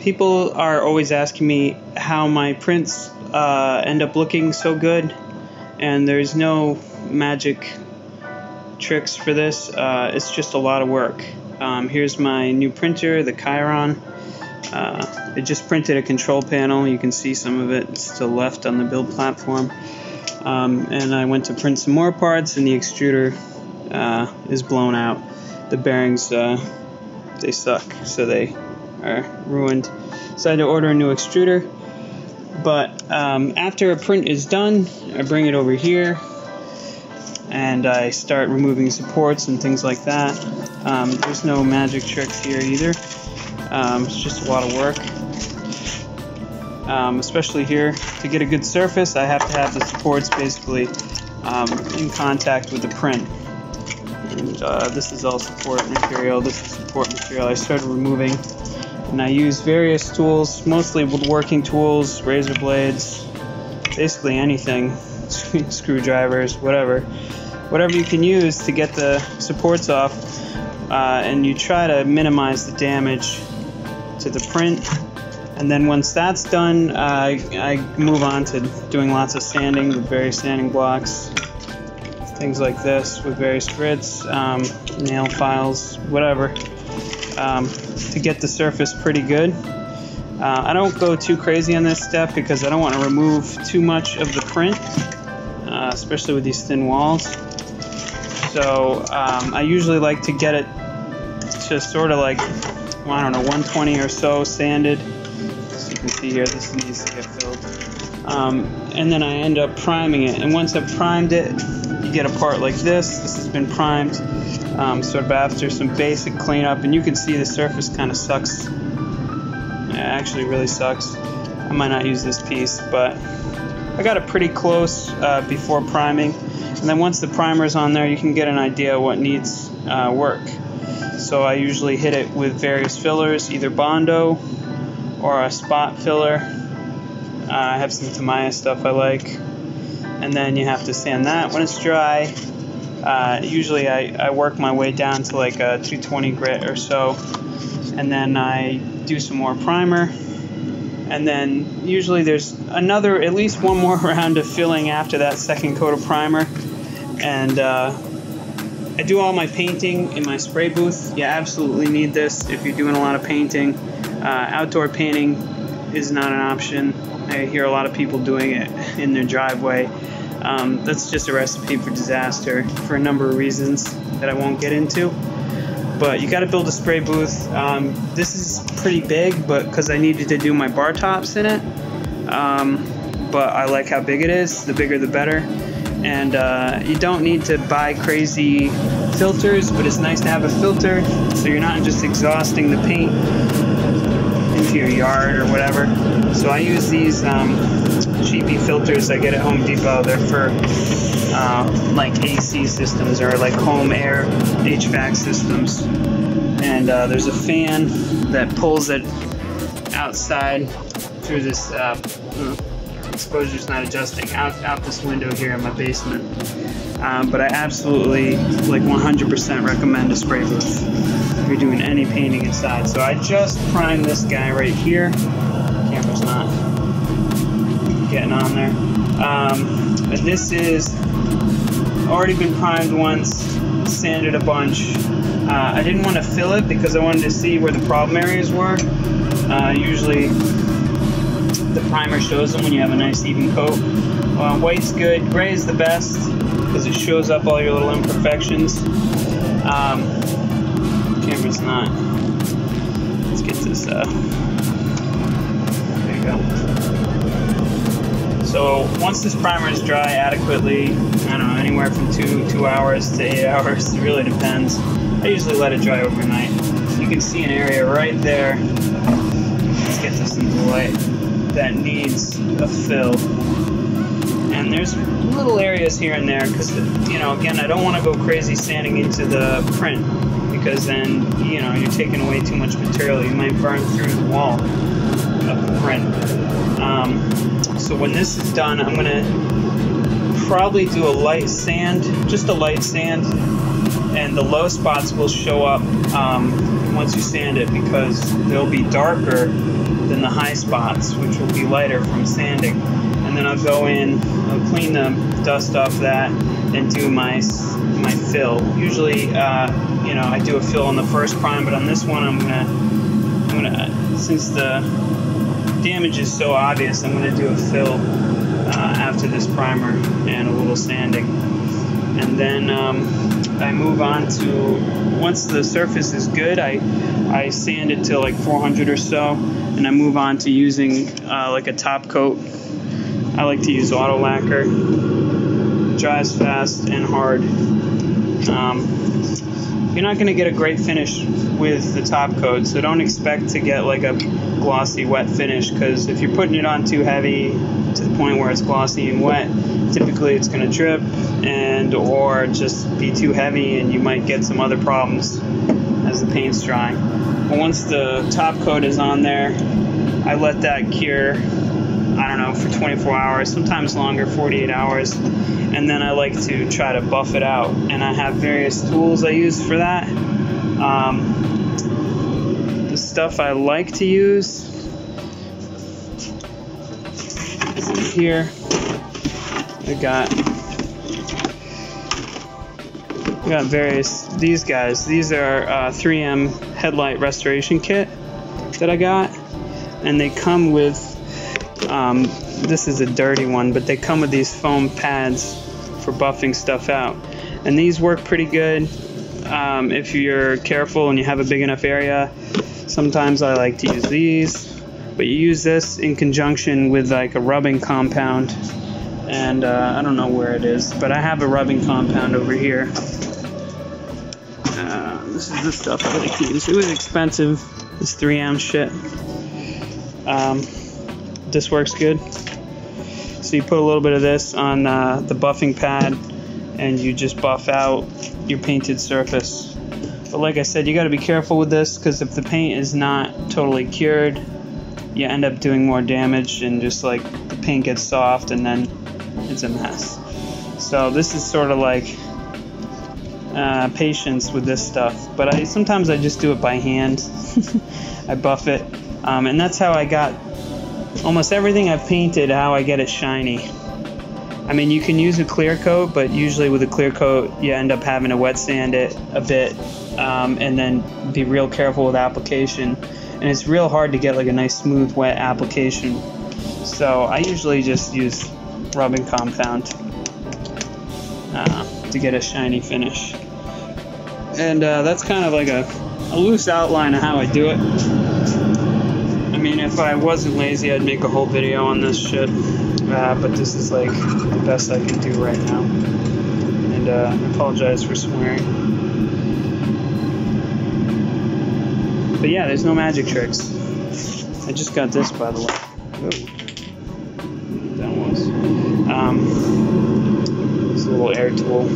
People are always asking me how my prints end up looking so good, and there's no magic tricks for this. It's just a lot of work. Here's my new printer, the Chiron. It just printed a control panel. You can see some of it still left on the build platform. And I went to print some more parts, and the extruder is blown out. The bearings, they suck, so they are ruined. So I had to order a new extruder. But after a print is done, I bring it over here, and I start removing supports and things like that. There's no magic tricks here either. It's just a lot of work. Especially here, to get a good surface, I have to have the supports basically in contact with the print. And this is all support material. This is support material I started removing. And I use various tools, mostly woodworking tools, razor blades, basically anything, screwdrivers, whatever you can use to get the supports off, and you try to minimize the damage to the print. And then once that's done, I move on to doing lots of sanding with various sanding blocks, things like this with various grits, nail files, whatever, to get the surface pretty good. I don't go too crazy on this step because I don't want to remove too much of the print, especially with these thin walls. So I usually like to get it to sort of like, well, I don't know, 120 or so sanded. As you can see here, this needs to get filled. And then I end up priming it. And once I've primed it, you get a part like this. This has been primed sort of after some basic cleanup. And you can see the surface kind of sucks. It actually really sucks. I might not use this piece, but I got it pretty close before priming. And then once the primer's on there, you can get an idea what needs work. So I usually hit it with various fillers, either Bondo or a spot filler. I have some Tamiya stuff I like. And then you have to sand that when it's dry. Usually I work my way down to like a 220 grit or so. And then I do some more primer. And then usually there's at least one more round of filling after that second coat of primer. And I do all my painting in my spray booth. You absolutely need this if you're doing a lot of painting. Outdoor painting is not an option. I hear a lot of people doing it in their driveway. That's just a recipe for disaster for a number of reasons that I won't get into. But you got to build a spray booth. This is pretty big, but because I needed to do my bar tops in it. But I like how big it is. The bigger the better. And you don't need to buy crazy filters, but it's nice to have a filter so you're not just exhausting the paint into your yard or whatever. So I use these cheapy filters I get at Home Depot. They're for like AC systems or like home air HVAC systems. And there's a fan that pulls it outside through this exposure's not adjusting out this window here in my basement. But I absolutely, like 100% recommend a spray booth if you're doing any painting inside. So I just primed this guy right here. Camera's not getting on there. But this is already been primed once, sanded a bunch. I didn't want to fill it because I wanted to see where the problem areas were. Usually the primer shows them when you have a nice even coat. White's good. Gray is the best because it shows up all your little imperfections. Camera's not. Let's get this. There you go. So once this primer is dry adequately, I don't know, anywhere from 2 hours to 8 hours. It really depends. I usually let it dry overnight. You can see an area right there. Let's get this into the light. That needs a fill. And there's little areas here and there because, you know, again, I don't want to go crazy sanding into the print because then, you know, you're taking away too much material. You might burn through the wall of the print. So when this is done, I'm going to probably do a light sand, just a light sand, and the low spots will show up once you sand it, because they'll be darker than the high spots, which will be lighter from sanding. And then I'll go in, I'll clean the dust off that, and do my fill. Usually, I do a fill on the first prime, but on this one, I'm gonna, since the damage is so obvious, I'm gonna do a fill after this primer and a little sanding. And then I move on to, once the surface is good, I sand it to like 400 or so, and I move on to using like a top coat. I like to use auto lacquer. Dries fast and hard. You're not going to get a great finish with the top coat, so don't expect to get like a glossy wet finish, because if you're putting it on too heavy to the point where it's glossy and wet, typically it's going to drip and or just be too heavy, and you might get some other problems as the paint's drying. But once the top coat is on there, I let that cure, I don't know, for 24 hours, sometimes longer, 48 hours. And then I like to try to buff it out. And I have various tools I use for that. The stuff I like to use is here. I got various, these guys. These are 3M headlight restoration kit that I got. And they come with, this is a dirty one, but they come with these foam pads for buffing stuff out. And these work pretty good if you're careful and you have a big enough area. Sometimes I like to use these, but you use this in conjunction with like a rubbing compound. And I don't know where it is, but I have a rubbing compound over here. This is the stuff I like to use. It was expensive, this 3M shit. This works good. So you put a little bit of this on the buffing pad, and you just buff out your painted surface. But like I said, you got to be careful with this, because if the paint is not totally cured, you end up doing more damage, and just like the paint gets soft and then it's a mess. So this is sort of like patience with this stuff. But sometimes I just do it by hand. I buff it, and that's how I got almost everything I've painted, how I get it shiny. I mean, you can use a clear coat, but usually with a clear coat, you end up having to wet sand it a bit, and then be real careful with application. And it's real hard to get like a nice smooth wet application. So I usually just use rubbing compound to get a shiny finish. And that's kind of like a loose outline of how I do it. I mean, if I wasn't lazy, I'd make a whole video on this shit, but this is like the best I can do right now. And I apologize for swearing. But yeah, there's no magic tricks. I just got this, by the way. Ooh. That was. It's a little air tool.